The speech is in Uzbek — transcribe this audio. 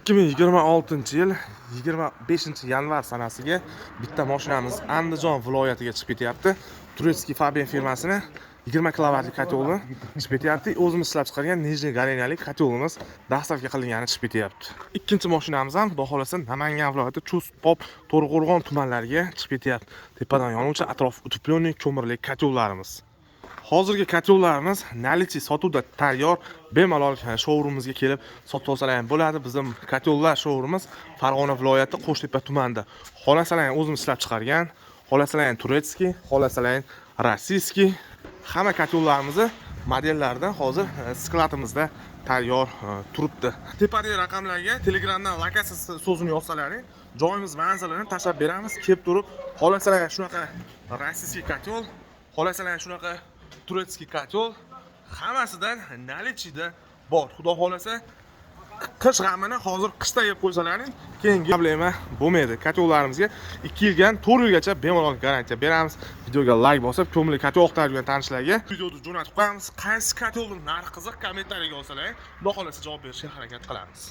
2026-yil 25-yanvar sanasiga bitta mashinamiz Andijon viloyatiga chiqib ketyapti. Turetskiy Fabian firmasini 20 kilovatlik kotelni chiqib ketyapti. O'zimiz ishlab chiqargan Nijniy Goreniyalik kotelimiz dastavka qilingani chiqib ketyapti. Ikkinchi mashinamiz ham xudo xolasa Namangan viloyati Chust, Pop, To'raqo'rg'on tumanlariga chiqib ketyapti. Tepadan yonuvchi atrof utoplenniy ko'mirli kotellarimiz. Hozirgi kotellarimiz наличие sotuvda tayyor, bemalol showroomimizga kelib sotib olsalar ham bo'ladi. Bizning kotellar showroomimiz Farg'ona viloyati Qo'shtepa tumanida. Xolasalar ham o'zimiz ishlab chiqargan, xolasalar ham Turetskiy, xolasalar ham rossiyskiy. Hamma kotellarimizni modellaridan hozir skladimizda tayyor turibdi. Tepadagi raqamlarga Telegramdan lokatsiya so'zini yozsalaring, joyimiz manzilini tashlab beramiz. Kelib turib, xolasalar shunaqa rossiyskiy kotel, xolasalar shunaqa Turetskiy kotel hammasidan наличиеda bor. Xudo xolasa qish g'amini hozir qishda yeb qo'ysalaring, keyingi problema bo'lmaydi. Kotellarimizga 2 yildan 4 yilgacha bemalol garantiya beramiz. Videoga like bosib, ko'mli kotel o'qtalgan tanishlarga videoni jo'natib qo'yamiz. Qaysi kotelning narxi qiziq kommentariyaga yozsalaring, xudo xolasa javob berishga harakat qilamiz.